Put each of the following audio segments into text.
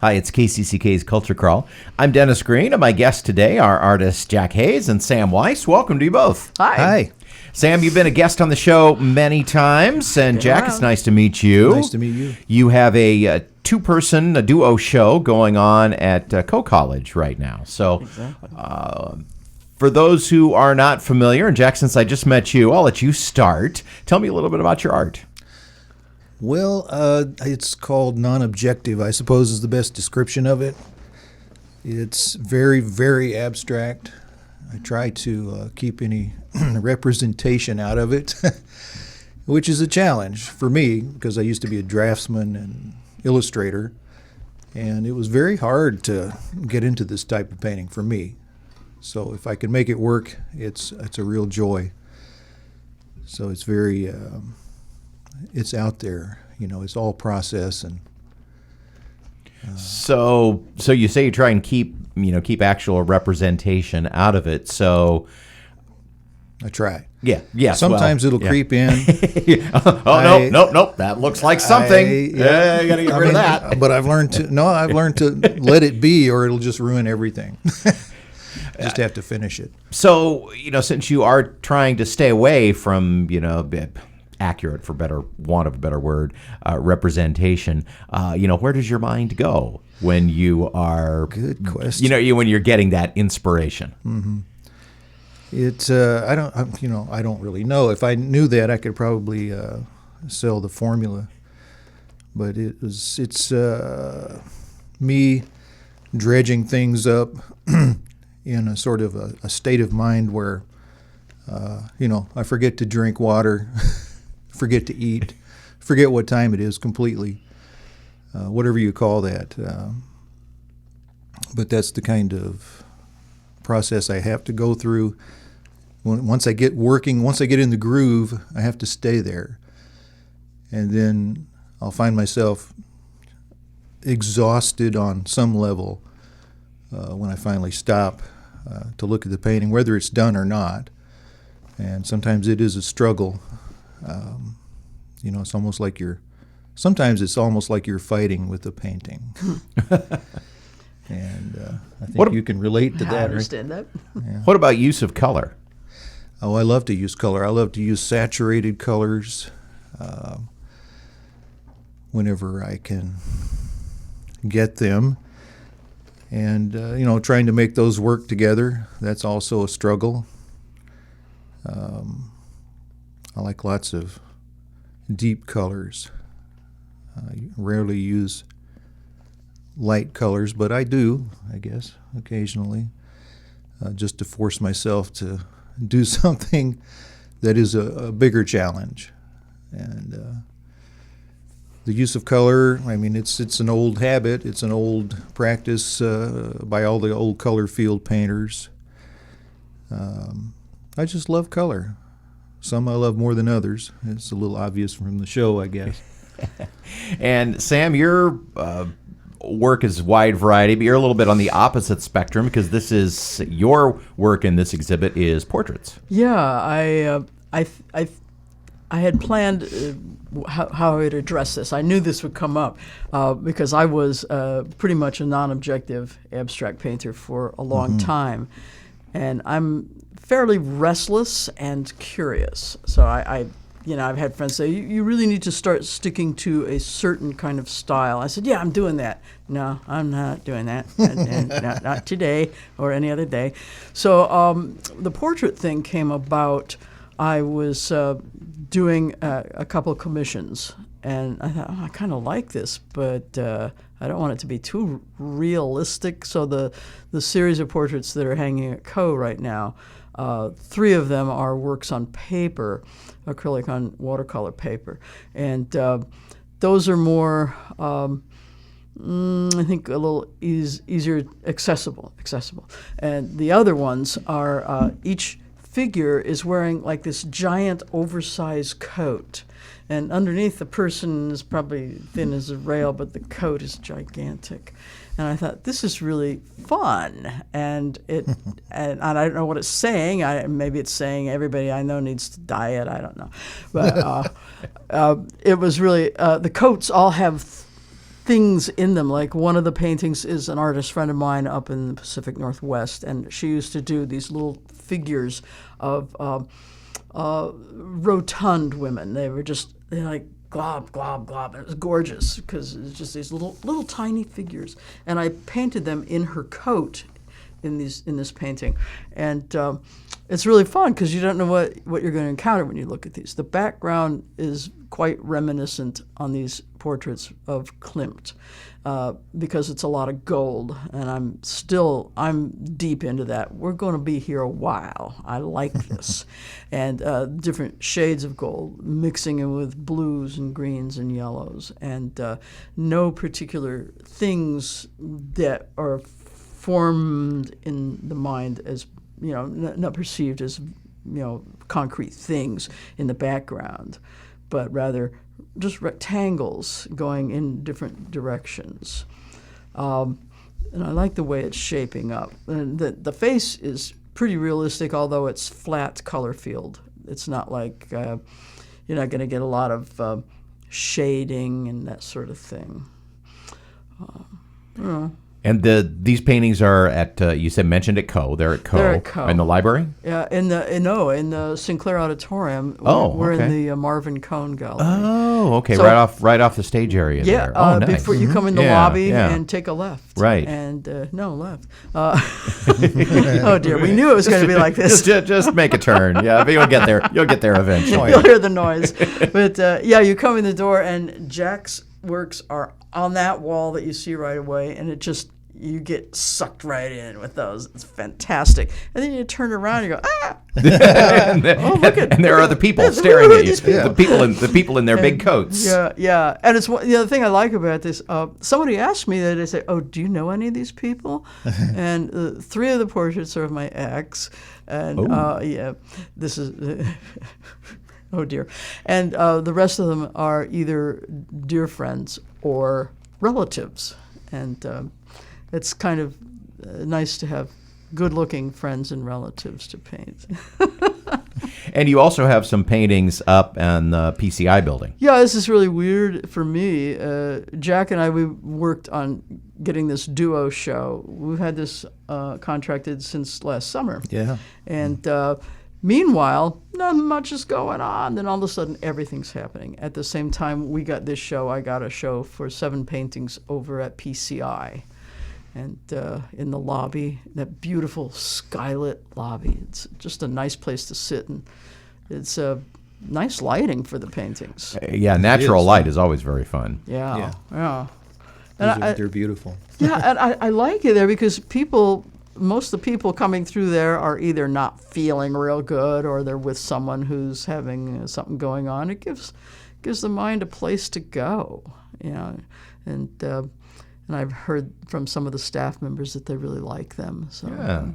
Hi, it's KCCK's Culture Crawl. I'm Dennis Green, and my guests today are artists Jack Hayes and Sam Weis. Welcome to you both. Hi. Hi. Sam, you've been a guest on the show many times, and Jack, it's nice to meet you. Nice to meet you. You have a two-person, a duo show going on at Coe College right now. So, for those who are not familiar, and Jack, since I just met you, I'll let you start. Tell me a little bit about your art. Well, it's called non-objective, I suppose is the best description of it. It's very, very abstract. I try to keep any representation out of it, which is a challenge for me because I used to be a draftsman and illustrator, and it was very hard to get into this type of painting for me. So if I can make it work, it's a real joy. So it's very... it's out there, it's all process and. So you say you try and keep actual representation out of it. So I try. Yeah. Sometimes it'll creep in. Nope. That looks like something. You got to get rid of that. But I've learned to let it be, or it'll just ruin everything. Just have to finish it. So since you are trying to stay away from accurate, for want of a better word, representation. Where does your mind go when you are? Good question. When you're getting that inspiration. Mm-hmm. It's I don't really know. If I knew that, I could probably sell the formula. But it's me dredging things up in a sort of a state of mind where I forget to drink water. Forget to eat, forget what time it is completely, whatever you call that. But that's the kind of process I have to go through. Once I get working, once I get in the groove, I have to stay there. And then I'll find myself exhausted on some level when I finally stop to look at the painting, whether it's done or not. And sometimes it is a struggle. It's almost like sometimes it's almost like you're fighting with the painting. And I think you can relate to that. I understand that. Yeah. What about use of color? Oh, I love to use color. I love to use saturated colors whenever I can get them. And, trying to make those work together, that's also a struggle. I like lots of deep colors. I rarely use light colors, but I do, I guess, occasionally, just to force myself to do something that is a bigger challenge. And the use of color, it's an old habit. It's an old practice by all the old color field painters. I just love color. Some I love more than others. It's a little obvious from the show, I guess. And Sam, your work is wide variety, but you're a little bit on the opposite spectrum because this is your work in this exhibit is portraits. Yeah, I had planned how I would address this. I knew this would come up because I was pretty much a non-objective abstract painter for a long time, and I'm fairly restless and curious. So I've had friends say, you really need to start sticking to a certain kind of style. I said, yeah, I'm doing that. No, I'm not doing that. and not today or any other day. So the portrait thing came about. I was doing a couple of commissions, and I thought, I kind of like this, but I don't want it to be too realistic. So the series of portraits that are hanging at Coe right now, 3 of them are works on paper, acrylic on watercolor paper. And those are more, I think, a little easier accessible. And the other ones are each figure is wearing like this giant oversized coat. And underneath, the person is probably thin as a rail, but the coat is gigantic. And I thought, this is really fun. And and I don't know what it's saying. Maybe it's saying everybody I know needs to diet. I don't know. But it was really, the coats all have things in them. Like one of the paintings is an artist friend of mine up in the Pacific Northwest, and she used to do these little figures of rotund women. They're like glob, glob, glob. And it was gorgeous because it's just these little tiny figures. And I painted them in her coat in this painting. And it's really fun because you don't know what you're going to encounter when you look at these. The background is quite reminiscent on these portraits of Klimt because it's a lot of gold, and I'm deep into that. We're going to be here a while. I like this. And different shades of gold, mixing it with blues and greens and yellows, and no particular things that are formed in the mind as, not perceived as, concrete things in the background, but rather just rectangles going in different directions. And I like the way it's shaping up. And the face is pretty realistic, although it's flat color field. It's not like you're not going to get a lot of shading and that sort of thing. And these paintings are at, you said mentioned at Coe. They're at Coe. They're at Coe. In the library? Yeah, in the Sinclair Auditorium. We're in the Marvin Cone Gallery. Oh, okay. So, right off the stage area there. Oh, nice. Before you come in the lobby and take a left. Right. And no, left. Oh dear, we knew it was going to be like this. Just make a turn. Yeah, but you'll get there. You'll get there eventually. You'll hear the noise. But you come in the door, and Jack's works are on that wall that you see right away, and you get sucked right in with those. It's fantastic. And then you turn around and you go, ah! And there are other people staring at you. The people in their big coats. Yeah. And it's the other thing I like about this. Somebody asked me that. They say, "Oh, do you know any of these people?" And 3 of the portraits are of my ex. And this is. Oh dear. And the rest of them are either dear friends or relatives. And it's kind of nice to have good-looking friends and relatives to paint. And you also have some paintings up in the PCI building. Yeah, this is really weird for me. Jack and I, we worked on getting this duo show. We've had this contracted since last summer. Yeah. And meanwhile, not much is going on. Then all of a sudden, everything's happening. At the same time we got this show, I got a show for 7 paintings over at PCI. And in the lobby, that beautiful skylit lobby. It's just a nice place to sit, and it's nice lighting for the paintings. Natural light is always very fun. Yeah. They're beautiful. Yeah, and I like it there because most of the people coming through there are either not feeling real good or they're with someone who's having something going on. It gives the mind a place to go, and I've heard from some of the staff members that they really like them. So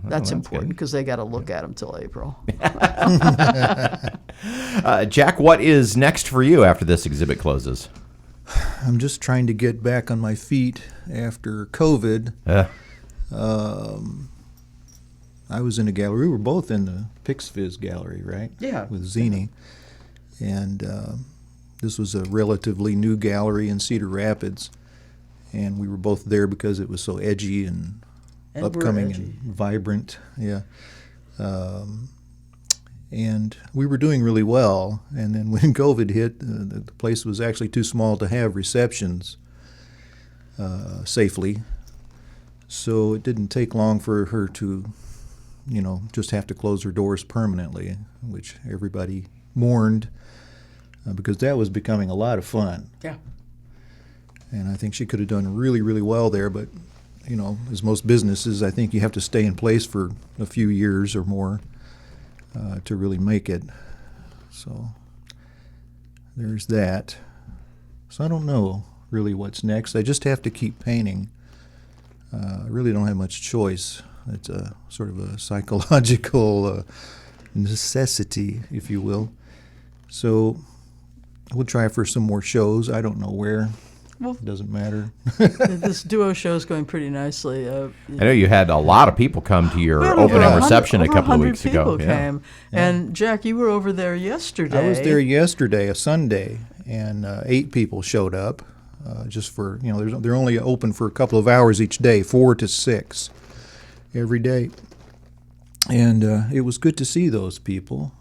that's important because they got to look at them till April. Jack, what is next for you after this exhibit closes? I'm just trying to get back on my feet after COVID. I was in a gallery. We were both in the Pixviz gallery, right? Yeah. With Zini. And this was a relatively new gallery in Cedar Rapids. And we were both there because it was so edgy and upcoming and vibrant. Yeah. And we were doing really well. And then when COVID hit, the place was actually too small to have receptions safely. So it didn't take long for her to, just have to close her doors permanently, which everybody mourned because that was becoming a lot of fun. Yeah. And I think she could have done really, really well there. But, as most businesses, I think you have to stay in place for a few years or more to really make it. So there's that. So I don't know really what's next. I just have to keep painting. I really don't have much choice. It's a sort of a psychological necessity, if you will. So we'll try for some more shows. I don't know where. Well, it doesn't matter. This duo show is going pretty nicely. I know you had a lot of people come to your opening reception a couple of weeks ago. 100 people came. Yeah. And Jack, you were over there yesterday. I was there yesterday, a Sunday, and 8 people showed up. just for, they're only open for a couple of hours each day, 4 to 6 every day. And it was good to see those people.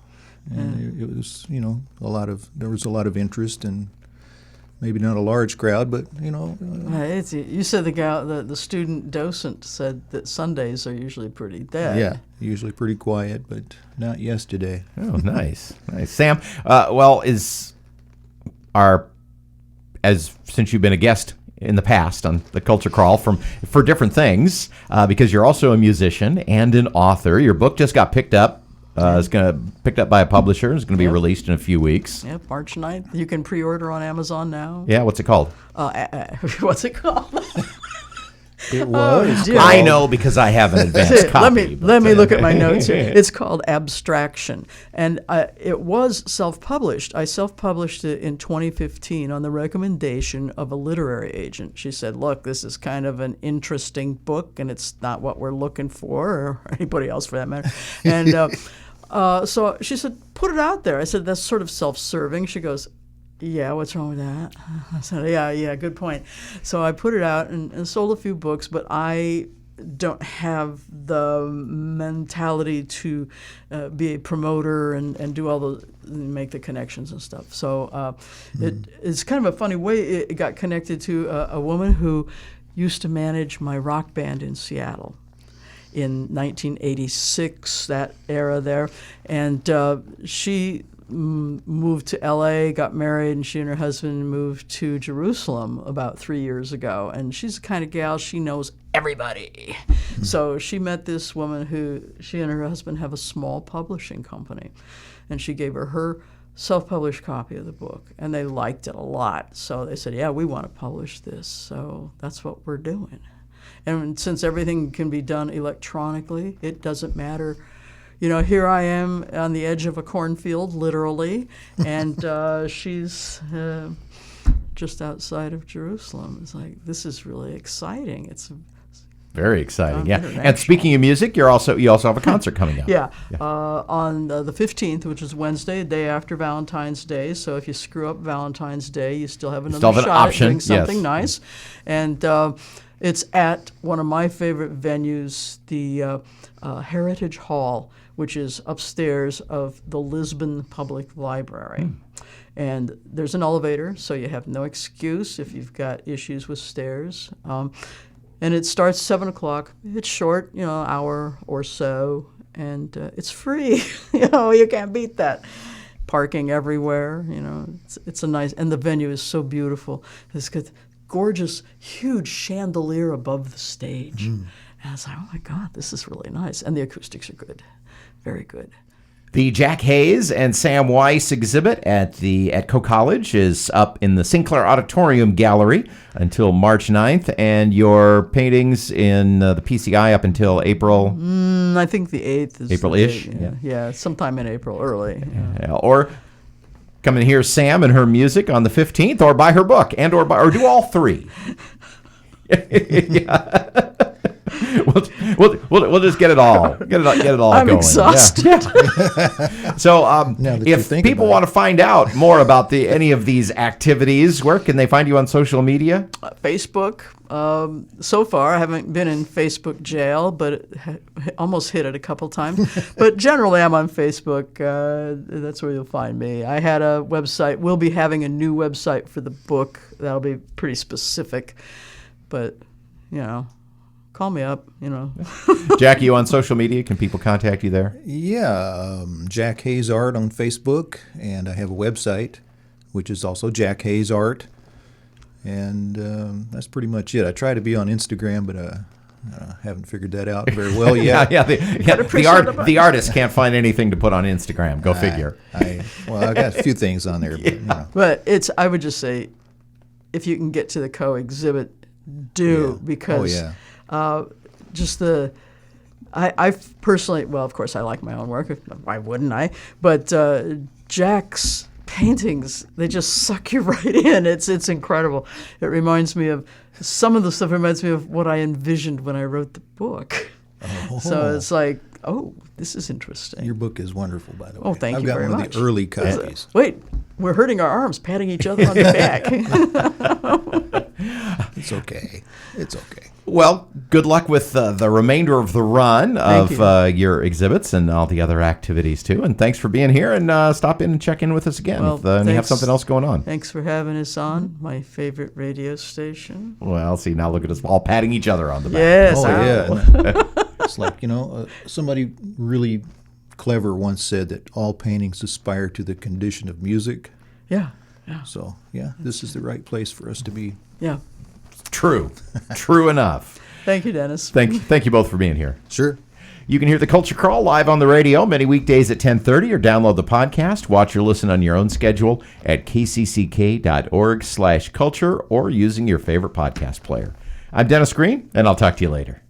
And it was, there was a lot of interest, and maybe not a large crowd, but, You said the student docent said that Sundays are usually pretty dead. Yeah, usually pretty quiet, but not yesterday. Oh, nice. Sam, since you've been a guest in the past on the Culture Crawl for different things, because you're also a musician and an author. Your book just got picked up. It's picked up by a publisher. It's going to be released in a few weeks. Yeah, March 9th. You can pre-order on Amazon now. Yeah, what's it called? What's it called? It was. I know because I have an advanced copy. Let me look at my notes here. It's called Abstraction, and it was self-published. I self-published it in 2015 on the recommendation of a literary agent. She said, "Look, this is kind of an interesting book, and it's not what we're looking for, or anybody else for that matter." And so she said, "Put it out there." I said, "That's sort of self-serving." She goes, "Yeah, what's wrong with that?" I said, yeah, good point. So I put it out and sold a few books, but I don't have the mentality to be a promoter and do all the make the connections and stuff. So it's kind of a funny way it got connected to a woman who used to manage my rock band in Seattle in 1986, that era there, and she moved to LA, got married, and she and her husband moved to Jerusalem about 3 years ago. And she's the kind of gal, she knows everybody. So she met this woman who, she and her husband have a small publishing company. And she gave her self-published copy of the book, and they liked it a lot. So they said, "Yeah, we want to publish this." So that's what we're doing. And since everything can be done electronically, it doesn't matter. Here I am on the edge of a cornfield, literally, and she's just outside of Jerusalem. It's like, this is really exciting. It's very exciting, yeah. And speaking of music, you also have a concert coming up. Yeah. On the 15th, which is Wednesday, the day after Valentine's Day. So if you screw up Valentine's Day, you still have another shot at doing something nice. And it's at one of my favorite venues, the Heritage Hall, which is upstairs of the Lisbon Public Library. And there's an elevator, so you have no excuse if you've got issues with stairs. And it starts 7 o'clock. It's short, hour or so, and it's free. You can't beat that. Parking everywhere, it's a nice, and the venue is so beautiful. It's got gorgeous, huge chandelier above the stage. And I was like, oh my God, this is really nice. And the acoustics are good. Very good. The Jack Hayes and Sam Weis exhibit at Coe College is up in the Sinclair Auditorium Gallery until March 9th, and your paintings in the PCI up until April? I think the 8th is April-ish? Yeah, sometime in April, early. Yeah. Or come and hear Sam and her music on the 15th, or buy her book, or do all three. Yeah. We'll just get it all. Get it all I'm going. exhausted. Yeah. So, if people want to find out more about any of these activities, where can they find you on social media? Facebook. So far, I haven't been in Facebook jail, but almost hit it a couple times. But generally, I'm on Facebook. That's where you'll find me. I had a website. We'll be having a new website for the book. That'll be pretty specific. But, call me up, Jack, you on social media? Can people contact you there? Yeah, Jack Hayes Art on Facebook, and I have a website, which is also Jack Hayes Art, and that's pretty much it. I try to be on Instagram, but I haven't figured that out very well yet. The artist can't find anything to put on Instagram. Go figure. I got a few things on there, but I would just say, if you can get to the Coe exhibit, because. Just I personally, well, of course, I like my own work. Why wouldn't I? But Jack's paintings, they just suck you right in. It's incredible. It reminds me of, some of the stuff reminds me of what I envisioned when I wrote the book. Oh. So it's like, Oh, this is interesting. Your book is wonderful, by the way. Oh, thank I've you got very one much. of the early copies. Wait, we're hurting our arms, patting each other on the back. It's okay. It's okay. Well, good luck with the remainder of the run Thank of your exhibits and all the other activities, too. And thanks for being here, and stop in and check in with us again Well, if you have thanks. something else going on. Thanks for having us on, my favorite radio station. Well, see, now look at us all patting each other on the back. Yes. Oh, ow. yeah. It's like, somebody really clever once said that all paintings aspire to the condition of music. Yeah. So, yeah, this is the right place for us to be. Yeah. True. True enough. Thank you, Dennis. Thank you both for being here. Sure. You can hear the Culture Crawl live on the radio many weekdays at 10:30, or download the podcast, watch or listen on your own schedule at kcck.org/culture, or using your favorite podcast player. I'm Dennis Green, and I'll talk to you later.